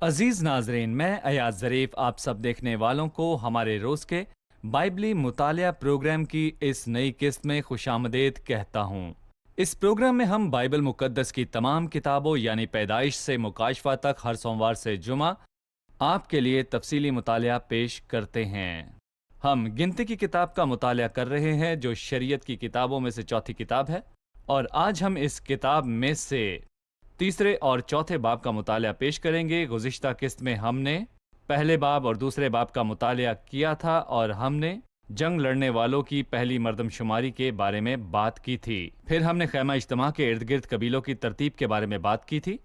अजीज नाजरीन, मैं अयाज ज़रीफ आप सब देखने वालों को हमारे रोज़ के बाइबली मुतालिया प्रोग्राम की इस नई किस्त में खुशामदीद कहता हूँ। इस प्रोग्राम में हम बाइबल मुकद्दस की तमाम किताबों यानी पैदाइश से मुकाशफा तक हर सोमवार से जुमा आपके लिए तफसीली मुतालिया पेश करते हैं। हम गिनती की किताब का मुतालिया कर रहे हैं जो शरीयत की किताबों में से चौथी किताब है, और आज हम इस किताब में से तीसरे और चौथे बाब का मुतालिया पेश करेंगे। गुज़िश्ता किस्त में हमने पहले बाब और दूसरे बाब का मुतालिया किया था और हमने जंग लड़ने वालों की पहली मर्दमशुमारी के बारे में बात की थी। फिर हमने खैमा इज्तिमा के इर्द गिर्द कबीलों की तरतीब के बारे में बात की थी,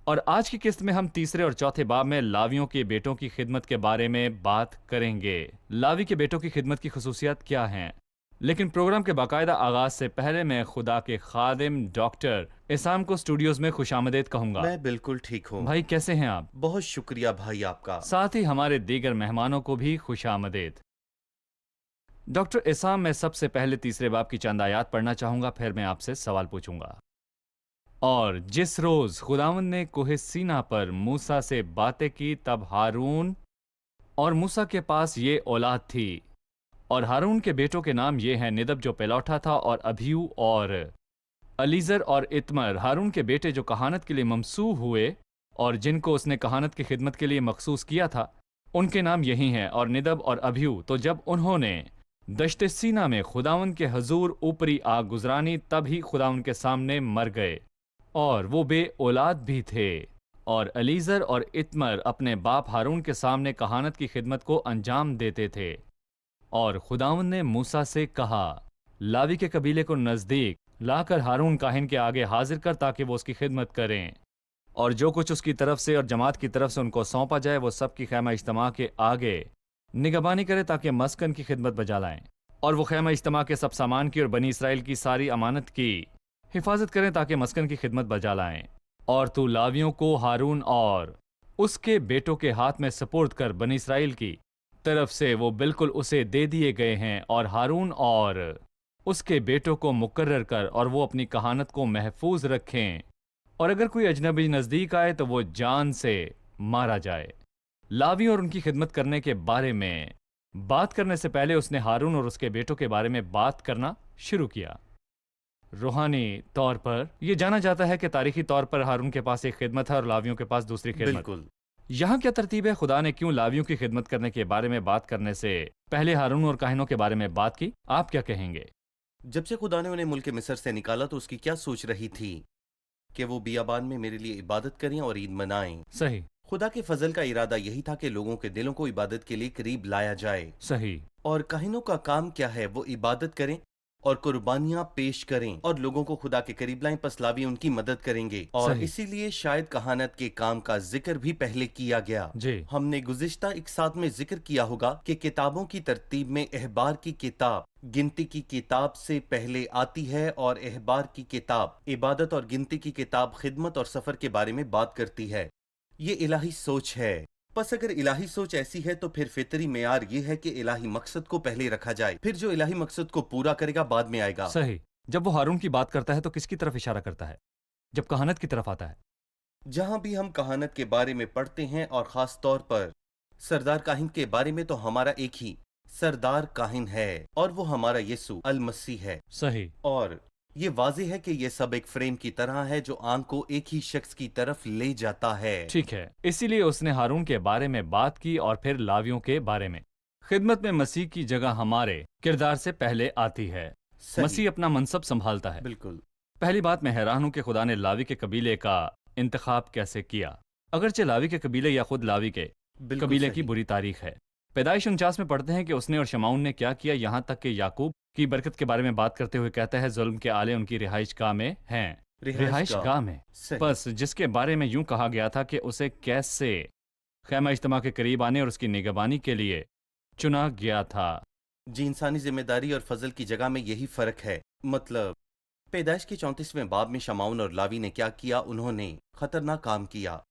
और आज की किस्त में हम तीसरे और चौथे बाब में लावियों के बेटों की खिदमत के बारे में बात करेंगे। लावी के बेटों की खिदमत की खसूसियात क्या हैं? लेकिन प्रोग्राम के बाकायदा आगाज से पहले मैं खुदा के खादिम डॉक्टर इसाम को स्टूडियोज में खुशामदीद कहूंगा। मैं बिल्कुल ठीक हूँ भाई, कैसे हैं आप? बहुत शुक्रिया भाई आपका। साथ ही हमारे दीगर मेहमानों को भी खुशामदीद। डॉक्टर इसाम, मैं सबसे पहले तीसरे बाब की चंद आयात पढ़ना चाहूंगा, फिर मैं आपसे सवाल पूछूंगा। और जिस रोज खुदावंद ने कोहे सीना पर मूसा से बातें की, तब हारून और मूसा के पास ये औलाद थी, और हारून के बेटों के नाम ये हैं, निदब जो पेलौठा था, और अभियू और अलीजर और इतमर, हारून के बेटे जो कहानत के लिए ममसू हुए और जिनको उसने कहानत की खिदमत के लिए मखसूस किया था, उनके नाम यही हैं। और निदब और अभियू तो जब उन्होंने दश्त सीना में खुदावंद के हजूर ऊपरी आग गुजरानी, तब ही खुदावंद के सामने मर गए, और वो बे औलाद भी थे। और अलीजर और इतमर अपने बाप हारून के सामने कहानत की खिदमत को अंजाम देते थे। और खुदावंद ने मूसा से कहा, लावी के कबीले को नज़दीक लाकर हारून काहिन के आगे हाजिर कर, ताकि वो उसकी खिदमत करें, और जो कुछ उसकी तरफ से और जमात की तरफ से उनको सौंपा जाए वो सब की खैमा इज्तिमा के आगे निगहबानी करे, ताकि मस्कन की खिदमत बजा लाएं। और वो खैमा इज्तिमा के सब सामान की और बनी इसराइल की सारी अमानत की हिफाजत करें, ताकि मस्कन की खिदमत बजा लाएं। और तू लावियों को हारून और उसके बेटों के हाथ में सपुर्द कर, बनी इसराइल की तरफ से वो बिल्कुल उसे दे दिए गए हैं, और हारून और उसके बेटों को मुकर्रर कर, और वो अपनी कहानत को महफूज रखें, और अगर कोई अजनबी नज़दीक आए तो वो जान से मारा जाए। लावी और उनकी खिदमत करने के बारे में बात करने से पहले उसने हारून और उसके बेटों के बारे में बात करना शुरू किया। रूहानी तौर पर यह जाना जाता है कि तारीखी तौर पर हारून के पास एक खिदमत है और लावियों के पास दूसरी खिदमत। बिल्कुल। यहाँ क्या तरतीब है? खुदा ने क्यों लावियों की खिदमत करने के बारे में बात करने से पहले हारून और काहिनों के बारे में बात की? आप क्या कहेंगे? जब से खुदा ने उन्हें मुल्क मिस्र से निकाला तो उसकी क्या सोच रही थी कि वो बियाबान में मेरे लिए इबादत करें और ईद मनाएं। सही। खुदा के फजल का इरादा यही था कि लोगों के दिलों को इबादत के लिए करीब लाया जाए। सही। और काहिनों का काम क्या है? वो इबादत करें और कुर्बानियां पेश करें और लोगों को खुदा के करीब लाएं। पस लावी उनकी मदद करेंगे, और इसीलिए शायद कहानत के काम का जिक्र भी पहले किया गया। जी। हमने गुज़िश्ता एक साथ में जिक्र किया होगा कि किताबों की तरतीब में अहबार की किताब गिनती की किताब से पहले आती है, और अहबार की किताब इबादत और गिनती की किताब खिदमत और सफर के बारे में बात करती है। ये इलाही सोच है। बस अगर इलाही सोच ऐसी है तो फिर फितरी मेयार ये है कि इलाही मकसद को पहले रखा जाए, फिर जो इलाही मकसद को पूरा करेगा बाद में आएगा। सही। जब वो हारून की बात करता है तो किसकी तरफ इशारा करता है? जब कहानत की तरफ आता है। जहां भी हम कहानत के बारे में पढ़ते हैं और खास तौर पर सरदार काहिन के बारे में, तो हमारा एक ही सरदार काहिन है, और वो हमारा यीशु अल मसीह है। सही। और ये वाज़ेह है कि ये सब एक फ्रेम की तरह है जो आंख को एक ही शख्स की तरफ ले जाता है। ठीक है, इसीलिए उसने हारून के बारे में बात की और फिर लावियों के बारे में। खिदमत में मसीह की जगह हमारे किरदार से पहले आती है। मसीह अपना मनसब संभालता है। बिल्कुल। पहली बात, मैं हैरान हूं कि खुदा ने लावी के कबीले का इंतखाब कैसे किया, अगरचे लावी के कबीले या खुद लावी के कबीले की बुरी तारीख है। पैदाइश 49 में पढ़ते हैं कि उसने और शमाउन ने क्या किया, यहाँ तक कि याकूब की बरकत के बारे में बात करते हुए कहता है, जुल्म के आले उनकी रिहाइश गाह में हैं। रिहाइश गाह में। बस जिसके बारे में यूं कहा गया था कि उसे कैसे खैमा इज्तिमा के करीब आने और उसकी निगहबानी के लिए चुना गया था। जी, इंसानी जिम्मेदारी और फजल की जगह में यही फर्क है। मतलब पैदाइश के 34वें बाब में शमाउन और लावी ने क्या किया? उन्होंने खतरनाक काम किया।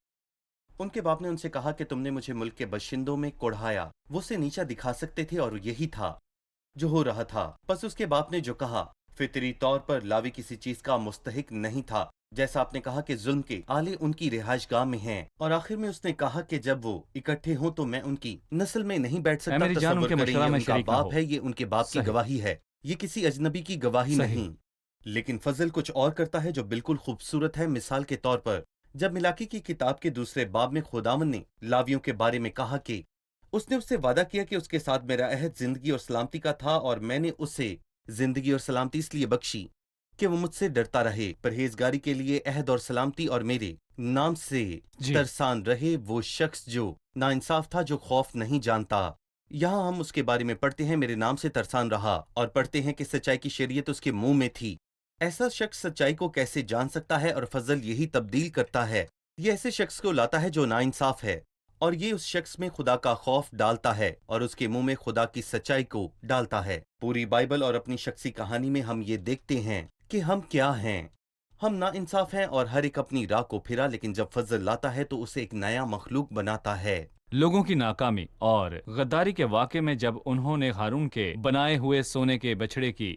उनके बाप ने उनसे कहा कि तुमने मुझे मुल्क के बशिंदों में कुढ़ाया। वो उसे नीचा दिखा सकते थे, और यही था जो हो रहा था। बस उसके बाप ने जो कहा, फितरी तौर पर लावी किसी चीज का मुस्तहिक नहीं था, जैसा आपने कहा कि जुल्म के आले उनकी रिहाइश गाह में हैं, और आखिर में उसने कहा कि जब वो इकट्ठे हों तो मैं उनकी नस्ल में नहीं बैठ सकता। मेरी जान, तसव्वुर उनके करें, ये मशवरा में उनका शरीक ना बाप हो। है, ये उनके बाप की सही। गवाही है, ये किसी अजनबी की गवाही सही। नहीं। लेकिन फजल कुछ और करता है जो बिल्कुल खूबसूरत है। मिसाल के तौर पर जब मिलाकी की किताब के दूसरे बाब में खुदावन ने लावियों के बारे में कहा कि उसने उससे वादा किया कि उसके साथ मेरा अहद जिंदगी और सलामती का था, और मैंने उसे जिंदगी और सलामती इसलिए बख्शी कि वो मुझसे डरता रहे, परहेजगारी के लिए अहद और सलामती और मेरे नाम से जी। तरसान रहे। वो शख्स जो नाइंसाफ था, जो खौफ नहीं जानता। यहाँ हम उसके बारे में पढ़ते हैं, मेरे नाम से तरसान रहा, और पढ़ते हैं कि सच्चाई की शरीयत उसके मुंह में थी। ऐसा शख्स सच्चाई को कैसे जान सकता है? और फजल यही तब्दील करता है, ये ऐसे शख्स को लाता है जो नाइंसाफ है, और ये उस शख्स में खुदा का खौफ डालता है और उसके मुंह में खुदा की सच्चाई को डालता है। पूरी बाइबल और अपनी शख्सी कहानी में हम ये देखते हैं कि हम क्या हैं। हम ना इंसाफ हैं और हर एक अपनी राह को फिरा, लेकिन जब फजल लाता है तो उसे एक नया मखलूक बनाता है। लोगों की नाकामी और गद्दारी के वाक़े में जब उन्होंने हारून के बनाए हुए सोने के बछड़े की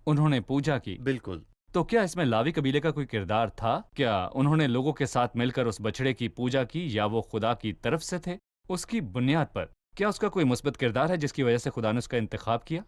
उन्होंने पूजा की, बिल्कुल। तो क्या इसमें लावी कबीले का कोई किरदार था? क्या उन्होंने लोगों के साथ मिलकर उस बछड़े की पूजा की, या वो खुदा की तरफ से थे? उसकी बुनियाद पर क्या उसका कोई मुस्बत किरदार है जिसकी वजह से खुदा ने उसका इंतखाब किया?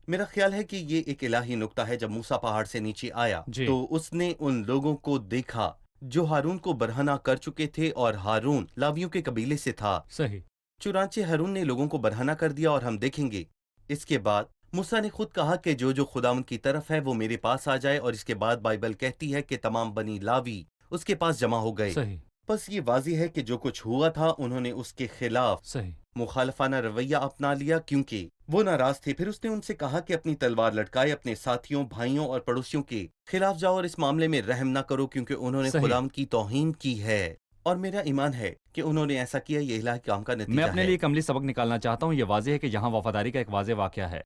मेरा ख्याल है कि ये एक इलाही नुक्ता है। जब मूसा पहाड़ से नीचे आया जी। तो उसने उन लोगों को देखा जो हारून को बरहना कर चुके थे, और हारून लावियों के कबीले से था। सही। चुनांचे हारून ने लोगों को बरहना कर दिया, और हम देखेंगे इसके बाद मूसा ने खुद कहा कि जो जो खुदावन की तरफ है वो मेरे पास आ जाए, और इसके बाद बाइबल कहती है कि तमाम बनी लावी उसके पास जमा हो गए। सही। बस ये वाज़ेह है कि जो कुछ हुआ था उन्होंने उसके खिलाफ सही। मुखालफाना रवैया अपना लिया, क्योंकि वो नाराज थे। फिर उसने उनसे कहा कि अपनी तलवार लटकाए, अपने साथियों, भाइयों और पड़ोसियों के खिलाफ जाओ और इस मामले में रहम ना करो, क्योंकि उन्होंने सही। खुदावंद की तौहीन की है। और मेरा ईमान है कि उन्होंने ऐसा किया, ये इलाही काम का मैं नतीजा अपने है। लिए एक अमली सबक निकालना चाहता हूँ। ये वाज़ेह है कि यहाँ वफादारी का एक वाज़ेह वाक़या है।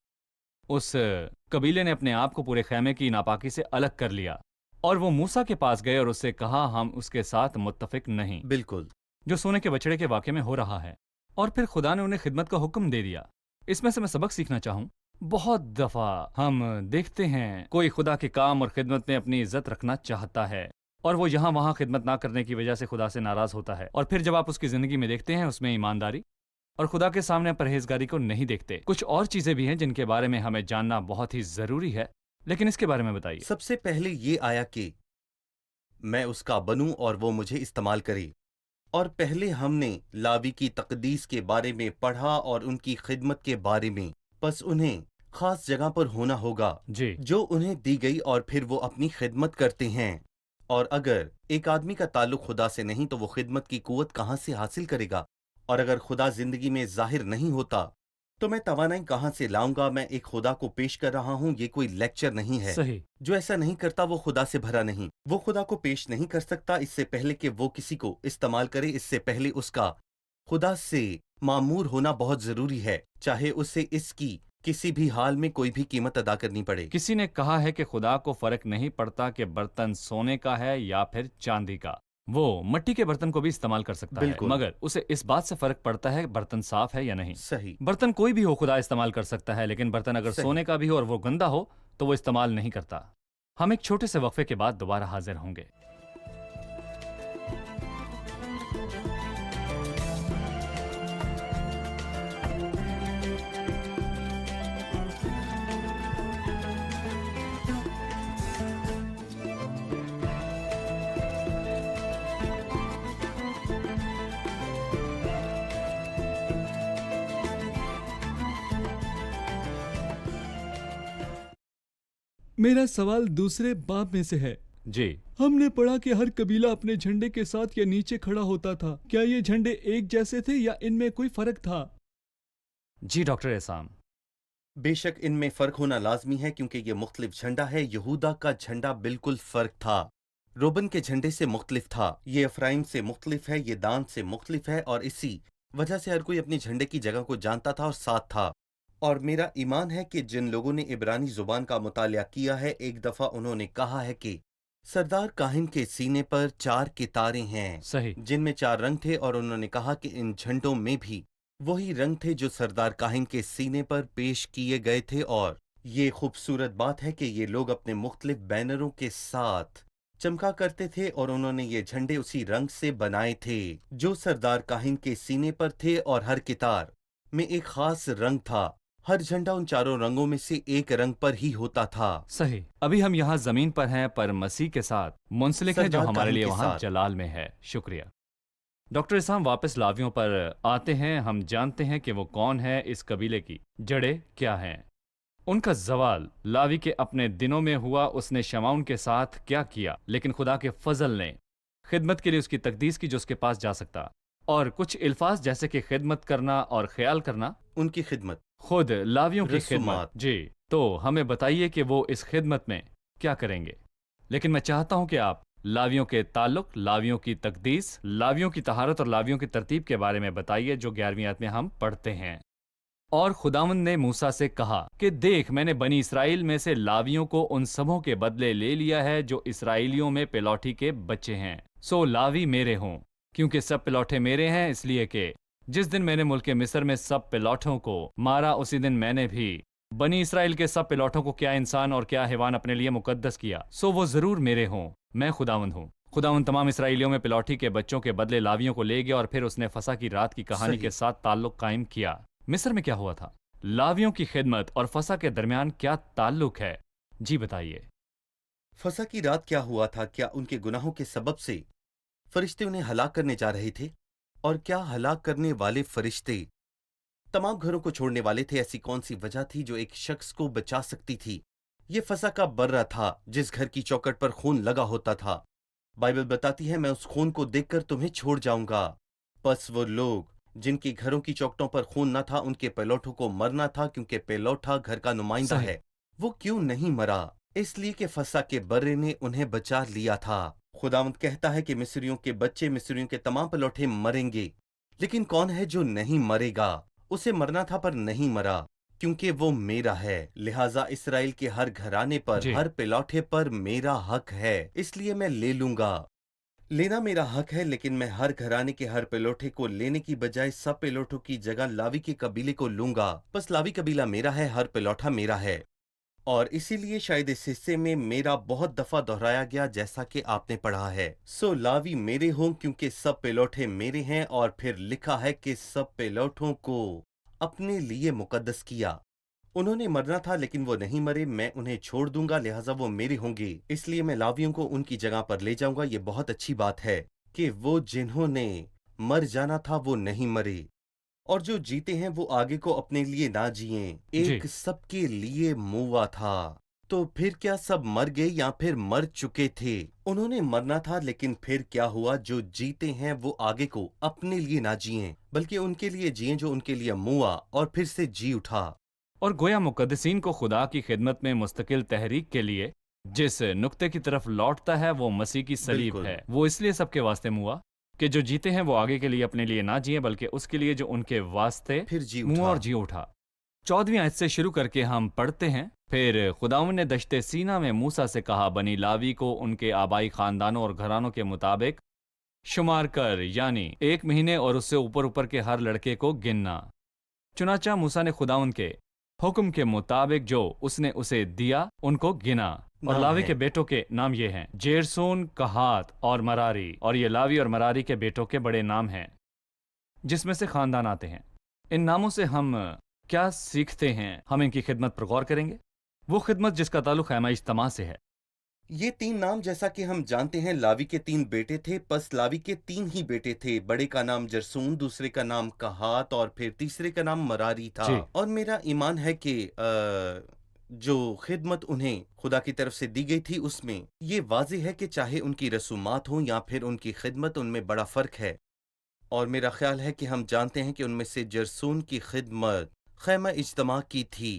उस कबीले ने अपने आप को पूरे खैमे की नापाकी से अलग कर लिया, और वो मूसा के पास गए और उससे कहा, हम उसके साथ मुत्तफिक नहीं, बिल्कुल। जो सोने के बछड़े के वाक़े में हो रहा है। और फिर खुदा ने उन्हें खिदमत का हुक्म दे दिया। इसमें से मैं सबक सीखना चाहूँ। बहुत दफ़ा हम देखते हैं कोई खुदा के काम और खिदमत में अपनी इज्जत रखना चाहता है, और वो यहाँ वहाँ खिदमत ना करने की वजह से खुदा से नाराज़ होता है। और फिर जब आप उसकी ज़िंदगी में देखते हैं, उसमें ईमानदारी और खुदा के सामने परहेजगारी को नहीं देखते। कुछ और चीज़ें भी हैं जिनके बारे में हमें जानना बहुत ही ज़रूरी है, लेकिन इसके बारे में बताइए। सबसे पहले ये आया कि मैं उसका बनूं और वो मुझे इस्तेमाल करे। और पहले हमने लावी की तकदीस के बारे में पढ़ा और उनकी खिदमत के बारे में। बस उन्हें खास जगह पर होना होगा जी। जो उन्हें दी गई, और फिर वो अपनी खिदमत करते हैं। और अगर एक आदमी का ताल्लुक खुदा से नहीं तो वो खिदमत की कुव्वत कहाँ से हासिल करेगा? और अगर खुदा जिंदगी में जाहिर नहीं होता तो मैं तवानाई कहाँ से लाऊंगा? मैं एक खुदा को पेश कर रहा हूँ, ये कोई लेक्चर नहीं है। सही। जो ऐसा नहीं करता वो खुदा से भरा नहीं। वो खुदा को पेश नहीं कर सकता इससे पहले कि वो किसी को इस्तेमाल करे। इससे पहले उसका खुदा से मामूर होना बहुत जरूरी है, चाहे उसे इसकी किसी भी हाल में कोई भी कीमत अदा करनी पड़े। किसी ने कहा है कि खुदा को फर्क नहीं पड़ता कि बर्तन सोने का है या फिर चांदी का, वो मट्टी के बर्तन को भी इस्तेमाल कर सकता है, बिल्कुल। मगर उसे इस बात से फर्क पड़ता है बर्तन साफ है या नहीं। सही। बर्तन कोई भी हो खुदा इस्तेमाल कर सकता है, लेकिन बर्तन अगर सही। सोने का भी हो और वो गंदा हो तो वो इस्तेमाल नहीं करता। हम एक छोटे से वक्फे के बाद दोबारा हाजिर होंगे। मेरा सवाल दूसरे बाब में से है। जी। हमने पढ़ा कि हर कबीला अपने झंडे के साथ या नीचे खड़ा होता था। क्या ये झंडे एक जैसे थे या इनमें कोई फर्क था? जी डॉक्टर एहसान, बेशक इनमें फर्क होना लाजमी है, क्योंकि ये मुख्तलिफ झंडा है। यहूदा का झंडा बिल्कुल फर्क था, रोबन के झंडे से मुख्तलिफ था। ये अफराइम से मुख्तलिफ है, ये दान से मुख्तलिफ है, और इसी वजह से हर कोई अपने झंडे की जगह को जानता था और साथ था। और मेरा ईमान है कि जिन लोगों ने इब्रानी जुबान का मुतालिया किया है, एक दफा उन्होंने कहा है कि सरदार काहिन के सीने पर 4 कितारें हैं सही। जिनमें 4 रंग थे, और उन्होंने कहा कि इन झंडों में भी वही रंग थे जो सरदार काहिन के सीने पर पेश किए गए थे। और ये खूबसूरत बात है कि ये लोग अपने मुख्तलिफ बैनरों के साथ चमका करते थे और उन्होंने ये झंडे उसी रंग से बनाए थे जो सरदार काहिन के सीने पर थे, और हर कितार में एक खास रंग था। हर झंडा उन चारों रंगों में से एक रंग पर ही होता था। सही। अभी हम यहाँ जमीन पर हैं पर मसीह के साथ मुंसलिक है जो सरदार हमारे काहिन लिए के वहाँ साथ। जलाल में है। शुक्रिया। डॉक्टर इसाम वापस लावियों पर आते हैं। हम जानते हैं कि वो कौन है, इस कबीले की जड़ें क्या हैं। उनका जवाल लावी के अपने दिनों में हुआ। उसने शमाउन के साथ क्या किया, लेकिन खुदा के फजल ने खिदमत के लिए उसकी तकदीस की जो उसके पास जा सकता। और कुछ इल्फाज जैसे कि खिदमत करना और ख्याल करना, उनकी खिदमत, खुद लावियों की खिदमत। रसूमात। जी, तो हमें बताइए कि वो इस खिदमत में क्या करेंगे। लेकिन मैं चाहता हूं कि आप लावियों के ताल्लुक, लावियों की तकदीस, लावियों की तहारत और लावियों की तरतीब के बारे में बताइए जो 11वीं आयत में हम पढ़ते हैं। और खुदावंद ने मूसा से कहा कि देख, मैंने बनी इसराइल में से लावियों को उन सबों के बदले ले लिया है जो इसराइलियों में पिलौठी के बच्चे हैं। सो लावी मेरे हों, क्योंकि सब पिलौठे मेरे हैं, इसलिए कि जिस दिन मैंने मुल्क मिस्र में सब पिलौठों को मारा, उसी दिन मैंने भी बनी इसराइल के सब पिलौठों को क्या इंसान और क्या हैवान अपने लिए मुकद्दस किया। सो वो जरूर मेरे हों। मैं खुदावंद हूँ। खुदावंद तमाम इसराइलियों में पिलौठी के बच्चों के बदले लावियों को ले गया और फिर उसने फसा की रात की कहानी सही। के साथ ताल्लुक कायम किया। मिस्र में क्या हुआ था? लावियों की खिदमत और फसा के दरमियान क्या ताल्लुक है? जी बताइए। फसा की रात क्या हुआ था? क्या उनके गुनाहों के सबब से फरिश्ते उन्हें हलाक करने जा रहे थे? और क्या हलाक करने वाले फरिश्ते तमाम घरों को छोड़ने वाले थे? ऐसी कौन सी वजह थी जो एक शख्स को बचा सकती थी? ये फसा का बर्रा था जिस घर की चौखट पर खून लगा होता था। बाइबल बताती है, मैं उस खून को देखकर तुम्हें छोड़ जाऊंगा। बस वो लोग जिनकी घरों की चौखटों पर खून न था, उनके पेलौठों को मरना था, क्योंकि पेलौठा घर का नुमाइंदा सही। है। वो क्यों नहीं मरा? इसलिए कि फसा के बर्रे ने उन्हें बचा लिया था। खुदावंद कहता है कि मिस्रियों के बच्चे, मिस्रियों के तमाम पेलौठे मरेंगे, लेकिन कौन है जो नहीं मरेगा? उसे मरना था पर नहीं मरा, क्योंकि वो मेरा है। लिहाजा इसराइल के हर घराने पर, जी। हर पिलौठे पर मेरा हक है, इसलिए मैं ले लूंगा। लेना मेरा हक है, लेकिन मैं हर घराने के हर पिलौठे को लेने की बजाय सब पिलौठों की जगह लावी के कबीले को लूंगा। बस लावी कबीला मेरा है, हर पिलौठा मेरा है। और इसीलिए शायद इस हिस्से में मेरा बहुत दफा दोहराया गया, जैसा कि आपने पढ़ा है। सो लावी मेरे हों, क्योंकि सब पेलौठे मेरे हैं। और फिर लिखा है कि सब पेलौठों को अपने लिए मुकद्दस किया। उन्होंने मरना था लेकिन वो नहीं मरे। मैं उन्हें छोड़ दूंगा, लिहाजा वो मेरे होंगे। इसलिए मैं लावियों को उनकी जगह पर ले जाऊंगा। ये बहुत अच्छी बात है कि वो जिन्होंने मर जाना था वो नहीं मरे, और जो जीते हैं वो आगे को अपने लिए ना जिए। जी। एक सबके लिए मुआ था। तो फिर क्या सब मर गए या फिर मर चुके थे? उन्होंने मरना था, लेकिन फिर क्या हुआ? जो जीते हैं वो आगे को अपने लिए ना जिए, बल्कि उनके लिए जिए जो उनके लिए मुआ और फिर से जी उठा। और गोया मुकद्दसीन को खुदा की खिदमत में मुस्तकिल तहरीक के लिए जिस नुक्ते की तरफ लौटता है वो मसीह की सलीब बिल्कुल। है। वो इसलिए सबके वास्ते मुआ कि जो जीते हैं वो आगे के लिए अपने लिए ना जिए, बल्कि उसके लिए जो उनके वास्ते फिर जी मुआ उठा। और जी उठा। 14वीं आयत से शुरू करके हम पढ़ते हैं। फिर खुदावंद ने दश्ते सीना में मूसा से कहा, बनी लावी को उनके आबाई खानदानों और घरानों के मुताबिक शुमार कर, यानी 1 महीने और उससे ऊपर ऊपर के हर लड़के को गिनना। चुनाचा मूसा ने खुदावंद के हुक्म के मुताबिक जो उसने उसे दिया उनको गिना। और नाम लावी है। के बेटों के नाम ये हैं, जेरसून, कहात और मरारी। और ये लावी और मरारी के बेटों के बड़े नाम हैं जिसमें से खानदान आते हैं। इन नामों से हम क्या सीखते हैं? हम इनकी खिदमत पर गौर करेंगे, वो खिदमत जिसका ताल्लुक खैमा इज्तिमा से है। ये 3 नाम, जैसा कि हम जानते हैं, लावी के 3 बेटे थे। बस लावी के 3 ही बेटे थे। बड़े का नाम जरसून, दूसरे का नाम कहात और फिर तीसरे का नाम मरारी था। जी। और मेरा ईमान है कि जो खिदमत उन्हें खुदा की तरफ से दी गई थी, उसमें ये वाज़ेह है कि चाहे उनकी रसूमात हों या फिर उनकी खिदमत, उनमें बड़ा फ़र्क है। और मेरा ख्याल है कि हम जानते हैं कि उनमें से जरसून की खिदमत खैमा इज्तिमा की थी।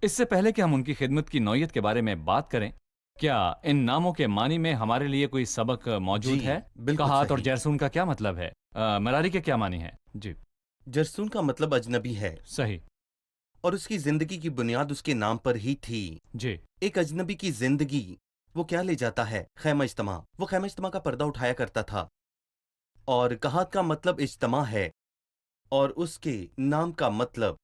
इससे पहले कि हम उनकी खिदमत की नौयत के बारे में बात करें, क्या इन नामों के मानी में हमारे लिए कोई सबक मौजूद जी, है? बिल्कुल कहात और सही। जैरसून का क्या मतलब है? मरारी के क्या मानी है? जी। जरसून का मतलब अजनबी है, सही। और उसकी जिंदगी की बुनियाद उसके नाम पर ही थी। जी। एक अजनबी की जिंदगी वो क्या ले जाता है? खैमा इज्तिमा। वो खैमा इज्तिमा का पर्दा उठाया करता था। और कहात का मतलब इज्तिमा है, और उसके नाम का मतलब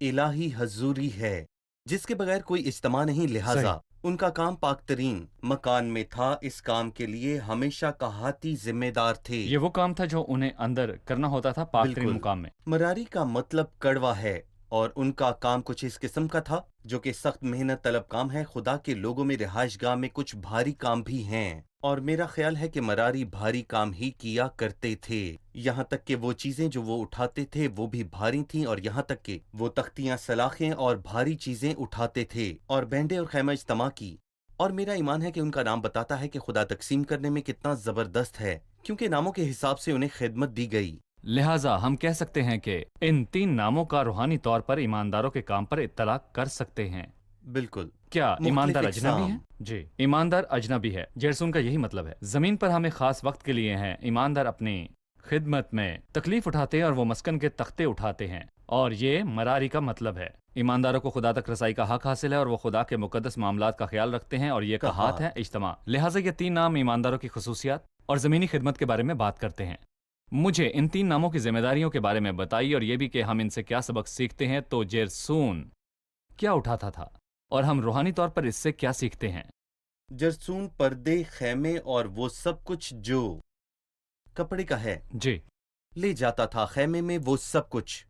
इलाही हजूरी है, जिसके बगैर कोई इज्तिमा नहीं। लिहाजा ان کا کام پاک ترین مکان میں تھا. اس کام کے لیے ہمیشہ کہاتی ذمہ دار تھے. یہ وہ کام تھا جو انہیں اندر کرنا ہوتا تھا پاک ترین بالکل. مقام میں. مراری کا مطلب کڑوا ہے اور ان کا کام کچھ اس قسم کا تھا جو کہ سخت محنت طلب کام ہے. خدا کے لوگوں میں رہائش گاہ میں کچھ بھاری کام بھی ہیں اور میرا خیال ہے کہ مراری بھاری کام ہی کیا کرتے تھے. یہاں تک کہ وہ چیزیں جو وہ اٹھاتے تھے وہ بھی بھاری تھیں اور یہاں تک کہ وہ تختیاں سلاخیں اور بھاری چیزیں اٹھاتے تھے اور بینڈے اور خیمہ اجتماع کی. اور میرا ایمان ہے کہ ان کا نام بتاتا ہے کہ خدا تقسیم کرنے میں کتنا زبردست ہے کیونکہ ناموں کے حساب سے انہیں خدمت دی گئی. لہٰذا ہم کہہ سکتے ہیں کہ ان 3 ناموں کا روحانی طور پر ایمانداروں کے کام پر اطلاع کر سکتے ہیں. بالکل. کیا ایماندار مختلف اجنبی ہے؟ اقسام. جی، ایماندار اجنبی ہے. جیرسون کا یہی مطلب ہے. زمین پر ہمیں خاص وقت کے لیے ہیں. ایماندار اپنی خدمت میں تکلیف اٹھاتے ہیں اور وہ مسکن کے تختے اٹھاتے ہیں اور یہ مراری کا مطلب ہے. ایمانداروں کو خدا تک رسائی کا حق حاصل ہے اور وہ خدا کے مقدس معاملات کا خیال رکھتے ہیں اور یہ کہات ہے اجتماع. لہٰذا یہ 3 نام ایمانداروں کی خصوصیات اور زمینی خدمت کے بارے میں بات کرتے ہیں. مجھے ان 3 ناموں کی ذمہ داریوں کے بارے میں بتائیے اور یہ بھی کہ ہم ان سے کیا سبق سیکھتے ہیں. تو جیرسون کیا اٹھاتا تھا اور ہم روحانی طور پر اس سے کیا سیکھتے ہیں؟ جرسون پردے، خیمے اور وہ سب کچھ جو کپڑے کا ہے جی، لے جاتا تھا. خیمے میں وہ سب کچھ.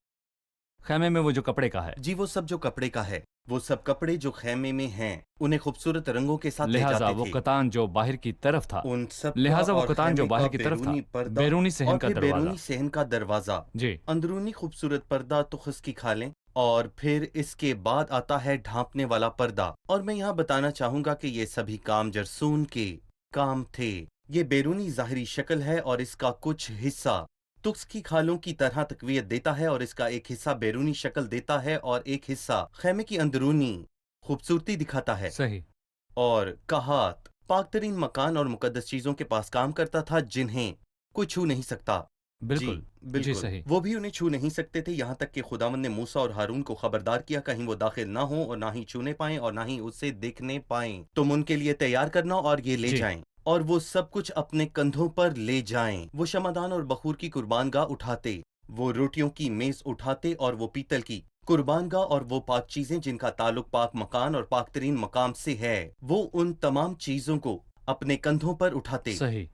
خیمے میں وہ جو کپڑے کا ہے. جی، وہ سب جو کپڑے کا ہے، وہ سب کپڑے جو خیمے میں ہیں انہیں خوبصورت رنگوں کے ساتھ لے لہٰذا جاتے وہ تھے. کتان جو باہر کی طرف تھا. ان سب لہٰذا کا وہ اور کتان جو خیمے باہر کا کی طرف تھا، بیرونی پردہ بیرونی صحن اور کا پھر دروازہ. بیرونی صحن کا دروازہ. جی، اندرونی خوبصورت پردہ تخس کی کھالیں اور پھر اس کے بعد آتا ہے ڈھانپنے والا پردہ. اور میں یہاں بتانا چاہوں گا کہ یہ سبھی کام جرسون کے کام تھے. یہ بیرونی ظاہری شکل ہے اور اس کا کچھ حصہ تخس کی کھالوں کی طرح تقویت دیتا ہے اور اس کا ایک حصہ بیرونی شکل دیتا ہے اور ایک حصہ خیمے کی اندرونی خوبصورتی دکھاتا ہے. صحیح. اور کہات پاک ترین مکان اور مقدس چیزوں کے پاس کام کرتا تھا جنہیں کوئی چھو نہیں سکتا. بالکل. جی بالکل. جی صحیح. وہ بھی انہیں چھو نہیں سکتے تھے یہاں تک کہ خداوند نے موسیٰ اور ہارون کو خبردار کیا کہیں وہ داخل نہ ہوں اور نہ ہی چھونے پائیں اور نہ ہی اسے دیکھنے پائیں. تم ان کے لیے تیار کرنا اور یہ لے جی. جائیں اور وہ سب کچھ اپنے کندھوں پر لے جائیں. وہ شمعدان اور بخور کی قربان گاہ اٹھاتے، وہ روٹیوں کی میز اٹھاتے اور وہ پیتل کی قربان گاہ اور وہ پاک چیزیں جن کا تعلق پاک مکان اور پاک ترین مقام سے ہے، وہ ان تمام چیزوں کو اپنے کندھوں پر اٹھاتے. صحیح.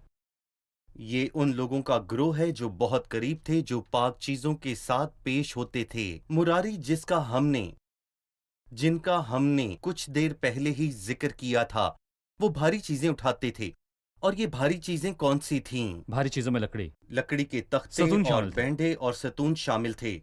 یہ ان لوگوں کا گروہ ہے جو بہت قریب تھے، جو پاک چیزوں کے ساتھ پیش ہوتے تھے. مراری جن کا ہم نے کچھ دیر پہلے ہی ذکر کیا تھا، وہ بھاری چیزیں اٹھاتے تھے. اور یہ بھاری چیزیں کون سی تھیں؟ بھاری چیزوں میں لکڑی کے تختے ستون اور شامل تھے. بینڈے اور ستون شامل تھے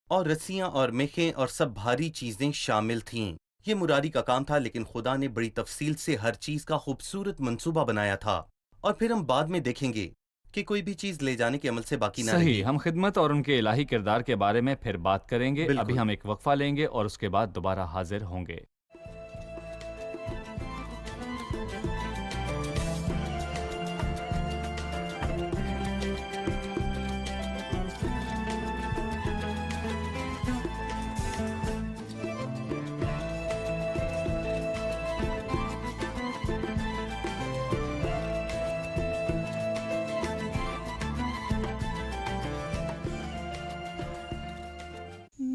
اور رسیاں اور میخیں اور سب بھاری چیزیں شامل تھیں. یہ مراری کا کام تھا لیکن خدا نے بڑی تفصیل سے ہر چیز کا خوبصورت منصوبہ بنایا تھا. اور پھر ہم بعد میں دیکھیں گے کہ کوئی بھی چیز لے جانے کے عمل سے باقی نہ رہی. صحیح. ہم خدمت اور ان کے الہی کردار کے بارے میں پھر بات کریں گے. بالکل. ابھی ہم ایک وقفہ لیں گے اور اس کے بعد دوبارہ حاضر ہوں گے.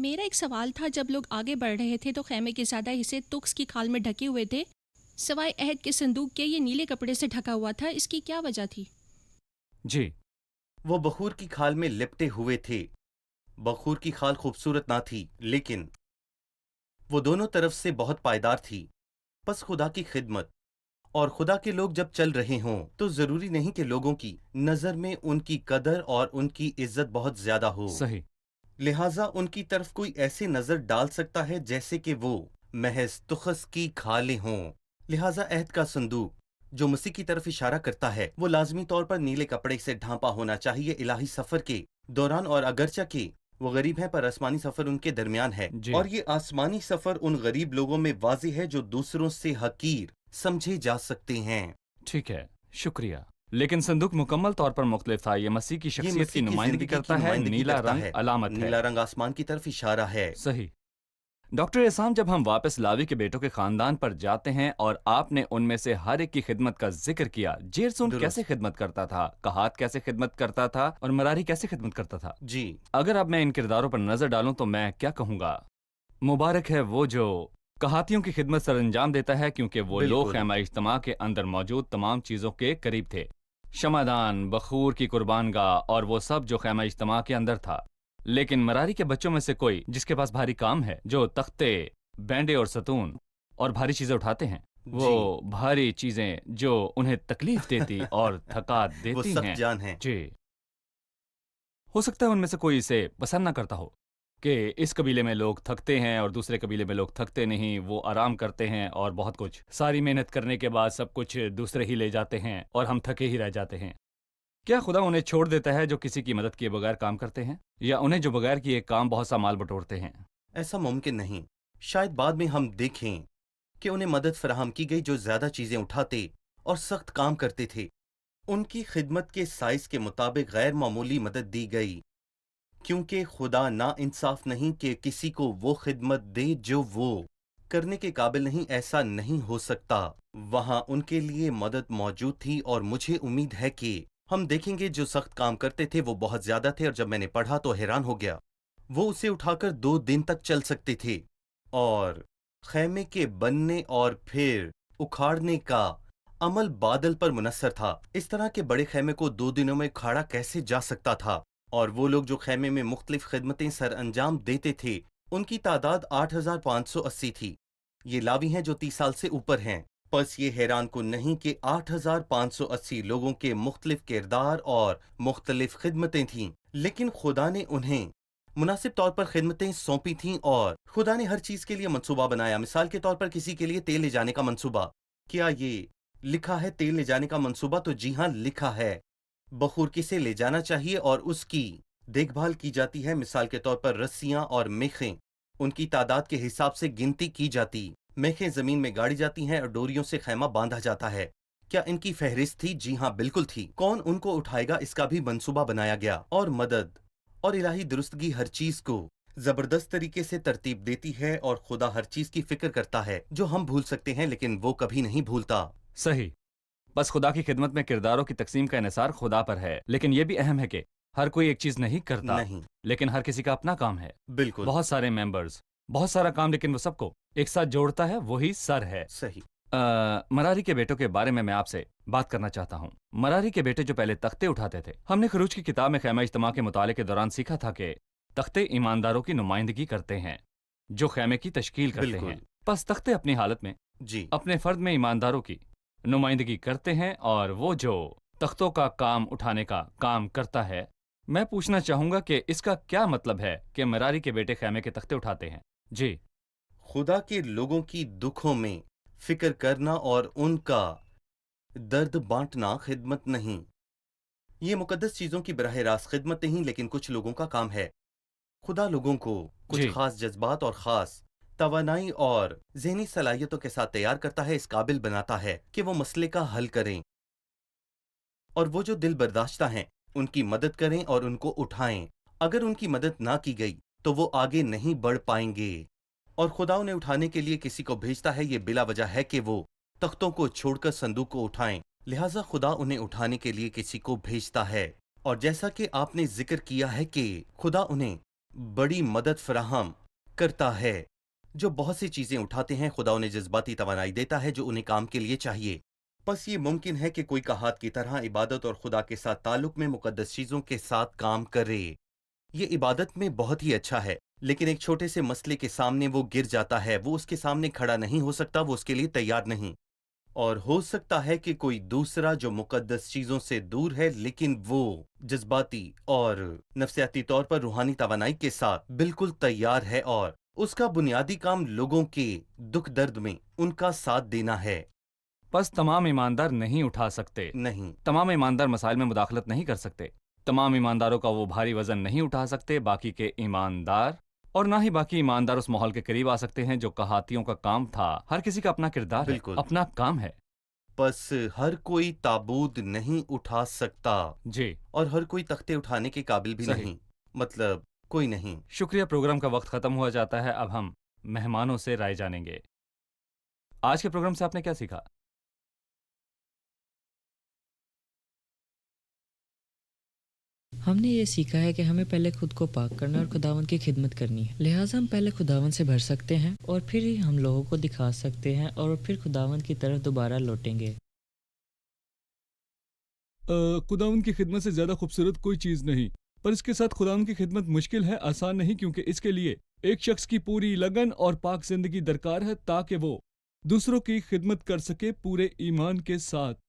میرا ایک سوال تھا، جب لوگ آگے بڑھ رہے تھے تو خیمے کے زیادہ حصے تخس کی کھال میں ڈھکے ہوئے تھے، سوائے عہد کے صندوق کے یہ نیلے کپڑے سے ڈھکا ہوا تھا. اس کی کیا وجہ تھی؟ جی. وہ بخور کی کھال میں لپٹے ہوئے تھے. بخور کی کھال خوبصورت نہ تھی لیکن وہ دونوں طرف سے بہت پائیدار تھی. پس خدا کی خدمت اور خدا کے لوگ جب چل رہے ہوں تو ضروری نہیں کہ لوگوں کی نظر میں ان کی قدر اور ان کی عزت بہت زیادہ ہو. صحیح. لہٰذا ان کی طرف کوئی ایسی نظر ڈال سکتا ہے جیسے کہ وہ محض تخس کی کھالیں ہوں. لہٰذا عہد کا صندوق جو مسیح کی طرف اشارہ کرتا ہے وہ لازمی طور پر نیلے کپڑے سے ڈھانپا ہونا چاہیے الہی سفر کے دوران. اور اگرچہ کہ وہ غریب ہیں پر آسمانی سفر ان کے درمیان ہے. جی. اور یہ آسمانی سفر ان غریب لوگوں میں واضح ہے جو دوسروں سے حقیر سمجھے جا سکتے ہیں. ٹھیک ہے، شکریہ. لیکن صندوق مکمل طور پر مختلف تھا. یہ مسیح کی یہ شخصیت مسیح کی نمائندگی زندگی کی کرتا ہے. نمائندگی نیلا کرتا رنگ ہے. علامت ہے. نیلا رنگ آسمان کی طرف اشارہ ہے. صحیح. ڈاکٹر احسان، جب ہم واپس لاوی کے بیٹوں کے خاندان پر جاتے ہیں اور آپ نے ان میں سے ہر ایک کی خدمت کا ذکر کیا، جیرسون درست. کیسے خدمت کرتا تھا، کہات کیسے خدمت کرتا تھا اور مراری کیسے خدمت کرتا تھا، جی اگر اب میں ان کرداروں پر نظر ڈالوں تو میں کیا کہوں گا؟ مبارک ہے وہ جو कहातियों की खिदमत सर अंजाम देता है क्योंकि वो लोग बिल्कुल। खैमा इज्तिमा के अंदर मौजूद तमाम चीज़ों के करीब थे। शमादान, बखूर की कुर्बानगाह और वो सब जो खैमा इज्तिमा के अंदर था। लेकिन मरारी के बच्चों में से कोई जिसके पास भारी काम है, जो तख्ते, बैंडे और सतून और भारी चीज़ें उठाते हैं, वो जी। भारी चीज़ें जो उन्हें तकलीफ देती और थका वो देती सख्त हैं। जान है। जी, हो सकता है उनमें से कोई इसे पसंद ना करता हो कि इस कबीले में लोग थकते हैं और दूसरे कबीले में लोग थकते नहीं, वो आराम करते हैं और बहुत कुछ सारी मेहनत करने के बाद सब कुछ दूसरे ही ले जाते हैं और हम थके ही रह जाते हैं। क्या खुदा उन्हें छोड़ देता है जो किसी की मदद किए बगैर काम करते हैं, या उन्हें जो बगैर किए काम बहुत सा माल बटोरते हैं? ऐसा मुमकिन नहीं। शायद बाद में हम देखें कि उन्हें मदद फराहम की गई जो ज्यादा चीजें उठाते और सख्त काम करते थे। उनकी खिदमत के साइज के मुताबिक गैर मामूली मदद दी गई, क्योंकि खुदा ना इंसाफ नहीं कि किसी को वो खिदमत दे जो वो करने के काबिल नहीं। ऐसा नहीं हो सकता। वहां उनके लिए मदद मौजूद थी और मुझे उम्मीद है कि हम देखेंगे जो सख्त काम करते थे वो बहुत ज्यादा थे, और जब मैंने पढ़ा तो हैरान हो गया। वो उसे उठाकर 2 दिन तक चल सकते थे, और खैमे के बनने और फिर उखाड़ने का अमल बादल पर मुनस्सर था। इस तरह के बड़े खैमे को 2 दिनों में उखाड़ा कैसे जा सकता था? और वो लोग जो खैमे में मुख्तलिफ खिदमतें सर अंजाम देते थे, उनकी तादाद 8,580 थी। ये लावी हैं जो 30 साल से ऊपर हैं। बस ये हैरान कुन नहीं कि 8,580 लोगों के मुख्तलिफ किरदार और मुख्तलिफ खिदमतें थीं, लेकिन खुदा ने उन्हें मुनासिब तौर पर खिदमतें सौंपी थीं, और खुदा ने हर चीज के लिए मंसूबा बनाया। मिसाल के तौर पर किसी के लिए तेल ले जाने का मंसूबा। क्या ये लिखा है तेल ले जाने का मंसूबा? तो जी हाँ, लिखा है। बखूर किसे ले जाना चाहिए और उसकी देखभाल की जाती है। मिसाल के तौर पर रस्सियां और मेखें उनकी तादाद के हिसाब से गिनती की जाती। मेखें जमीन में गाड़ी जाती हैं और डोरियों से खैमा बांधा जाता है। क्या इनकी फहरिस्त थी? जी हाँ, बिल्कुल थी। कौन उनको उठाएगा, इसका भी मंसूबा बनाया गया। और मदद और इलाही दुरुस्तगी हर चीज को जबरदस्त तरीके से तरतीब देती है, और खुदा हर चीज की फिक्र करता है जो हम भूल सकते हैं, लेकिन वो कभी नहीं भूलता। सही। बस खुदा की खिदमत में किरदारों की तकसीम का इन्हिसार खुदा पर है, लेकिन यह भी अहम है कि हर कोई एक चीज नहीं करता, नहीं। लेकिन हर किसी का अपना काम है। बिल्कुल बहुत सारे मेंबर्स, बहुत सारा काम, लेकिन वो सबको एक साथ जोड़ता है, वही सर है। सही। मरारी के बेटों के बारे में मैं आपसे बात करना चाहता हूँ। मरारी के बेटे जो पहले तख्ते उठाते थे, हमने खरूज की किताब में खैमा इज्तिमा के मुताले के दौरान सीखा था कि तख्ते ईमानदारों की नुमाइंदगी करते हैं जो खैमे की तश्कील करते बिल्कुल। हैं। बस तख्ते अपनी हालत में जी। अपने फर्द में ईमानदारों की नुमाइंदगी करते हैं, और वो जो तख्तों का काम उठाने का काम करता है। मैं पूछना चाहूंगा कि इसका क्या मतलब है कि मरारी के बेटे खैमे के तख्ते उठाते हैं? जी। खुदा के लोगों की दुखों में फिक्र करना और उनका दर्द बांटना खिदमत नहीं। ये मुकद्दस चीजों की बराह रास्त खिदमत नहीं, लेकिन कुछ लोगों का काम है। खुदा लोगों को कुछ जी। खास जज्बात और खास तवानाई और ज़हनी सलाहियतों के साथ तैयार करता है, इस काबिल बनाता है कि वो मसले का हल करें, और वो जो दिल बर्दाश्ता हैं उनकी मदद करें और उनको उठाएं। अगर उनकी मदद ना की गई तो वो आगे नहीं बढ़ पाएंगे, और खुदा उन्हें उठाने के लिए किसी को भेजता है। ये बिला वजह है कि वो तख्तों को छोड़कर संदूक को उठाएं, लिहाजा खुदा उन्हें उठाने के लिए किसी को भेजता है। और जैसा कि आपने जिक्र किया है कि खुदा उन्हें बड़ी मदद फराहम करता है जो बहुत सी चीजें उठाते हैं। खुदा उन्हें जज्बाती तवानाई देता है जो उन्हें काम के लिए चाहिए। बस ये मुमकिन है कि कोई कहात की तरह इबादत और खुदा के साथ ताल्लुक में मुकद्दस चीजों के साथ काम करे। ये इबादत में बहुत ही अच्छा है, लेकिन एक छोटे से मसले के सामने वो गिर जाता है। वो उसके सामने खड़ा नहीं हो सकता, वो उसके लिए तैयार नहीं। और हो सकता है कि कोई दूसरा जो मुकद्दस चीजों से दूर है, लेकिन वो जज्बाती और नफ्सियाती तौर पर रूहानी तवानाई के साथ बिल्कुल तैयार है, और उसका बुनियादी काम लोगों के दुख दर्द में उनका साथ देना है। बस तमाम ईमानदार नहीं उठा सकते, नहीं। तमाम ईमानदार मसाइल में मुदाखलत नहीं कर सकते, तमाम ईमानदारों का वो भारी वजन नहीं उठा सकते बाकी के ईमानदार, और ना ही बाकी ईमानदार उस माहौल के करीब आ सकते हैं जो कहातियों का काम था। हर किसी का अपना किरदार है, बिल्कुल। अपना काम है। बस हर कोई ताबूत नहीं उठा सकता, जी। और हर कोई तख्ते उठाने के काबिल भी सही। नहीं। मतलब कोई नहीं। शुक्रिया। प्रोग्राम का वक्त खत्म हुआ जाता है। अब हम मेहमानों से राय जानेंगे। आज के प्रोग्राम से आपने क्या सीखा? ہم نے یہ سیکھا ہے کہ ہمیں پہلے خود کو پاک کرنا اور خداوند کی خدمت کرنی ہے، لہٰذا ہم پہلے خداوند سے بھر سکتے ہیں اور پھر ہی ہم لوگوں کو دکھا سکتے ہیں اور پھر خداوند کی طرف دوبارہ لوٹیں گے۔ خداوند کی خدمت سے زیادہ خوبصورت کوئی چیز نہیں، پر اس کے ساتھ خداوند کی خدمت مشکل ہے، آسان نہیں، کیونکہ اس کے لیے ایک شخص کی پوری لگن اور پاک زندگی درکار ہے تاکہ وہ دوسروں کی خدمت کر سکے پورے ایمان کے ساتھ۔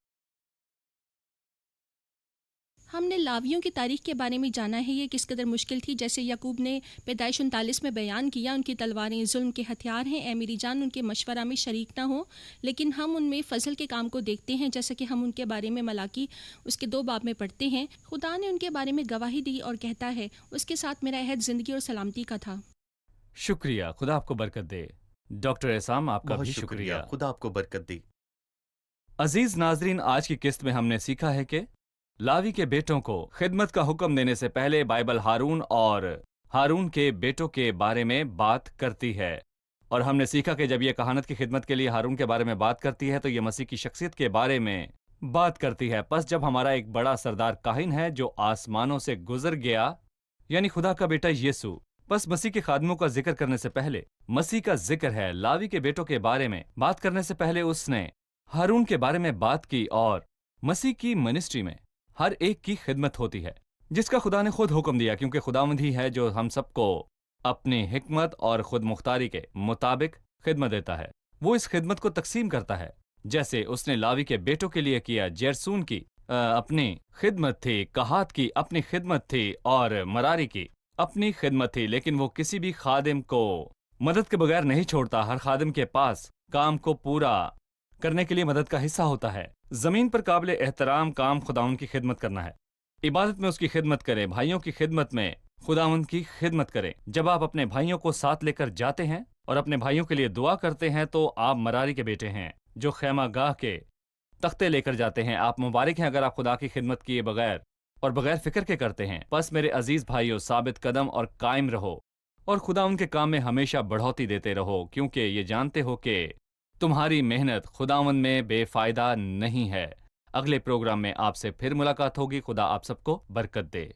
ہم نے لاویوں کی تاریخ کے بارے میں جانا ہے، یہ کس قدر مشکل تھی، جیسے یعقوب نے پیدائش 39 میں بیان کیا، ان کی تلواریں ظلم کے ہتھیار ہیں، اے میری جان ان کے مشورہ میں شریک نہ ہو، لیکن ہم ان میں فضل کے کام کو دیکھتے ہیں، جیسا کہ ہم ان کے بارے میں ملاکی اس کے 2 باب میں پڑھتے ہیں۔ خدا نے ان کے بارے میں گواہی دی اور کہتا ہے اس کے ساتھ میرا عہد زندگی اور سلامتی کا تھا۔ شکریہ، خدا آپ کو برکت دے۔ ڈاکٹر احسام آپ کا بہت بھی شکریہ، شکریہ۔ خدا آپ کو برکت دے۔ عزیز ناظرین، آج کی قسط میں ہم نے سیکھا ہے کہ لاوی کے بیٹوں کو خدمت کا حکم دینے سے پہلے بائبل ہارون اور ہارون کے بیٹوں کے بارے میں بات کرتی ہے، اور ہم نے سیکھا کہ جب یہ کہانت کی خدمت کے لیے ہارون کے بارے میں بات کرتی ہے تو یہ مسیح کی شخصیت کے بارے میں بات کرتی ہے۔ پس جب ہمارا ایک بڑا سردار کاہن ہے جو آسمانوں سے گزر گیا، یعنی خدا کا بیٹا یسوع، بس مسیح کے خادموں کا ذکر کرنے سے پہلے مسیح کا ذکر ہے۔ لاوی کے بیٹوں کے بارے میں بات کرنے سے پہلے اس نے ہارون کے بارے میں بات کی، اور مسیح کی منسٹری میں ہر ایک کی خدمت ہوتی ہے جس کا خدا نے خود حکم دیا، کیونکہ خداوند ہی ہے جو ہم سب کو اپنی حکمت اور خود مختاری کے مطابق خدمت دیتا ہے۔ وہ اس خدمت کو تقسیم کرتا ہے جیسے اس نے لاوی کے بیٹوں کے لیے کیا۔ جیرسون کی اپنی خدمت تھی، کہات کی اپنی خدمت تھی، اور مراری کی اپنی خدمت تھی، لیکن وہ کسی بھی خادم کو مدد کے بغیر نہیں چھوڑتا۔ ہر خادم کے پاس کام کو پورا کرنے کے لیے مدد کا حصہ ہوتا ہے۔ زمین پر قابل احترام کام خداوند کی خدمت کرنا ہے، عبادت میں اس کی خدمت کریں، بھائیوں کی خدمت میں خداوند کی خدمت کریں۔ جب آپ اپنے بھائیوں کو ساتھ لے کر جاتے ہیں اور اپنے بھائیوں کے لیے دعا کرتے ہیں تو آپ مراری کے بیٹے ہیں جو خیمہ گاہ کے تختے لے کر جاتے ہیں۔ آپ مبارک ہیں اگر آپ خدا کی خدمت کیے بغیر اور بغیر فکر کے کرتے ہیں۔ بس میرے عزیز بھائیوں، ثابت قدم اور قائم رہو اور خدا ان کے کام میں ہمیشہ بڑھوتی دیتے رہو، کیونکہ یہ جانتے ہو کہ تمہاری محنت خداوند میں بے فائدہ نہیں ہے۔ اگلے پروگرام میں آپ سے پھر ملاقات ہوگی۔ خدا آپ سب کو برکت دے۔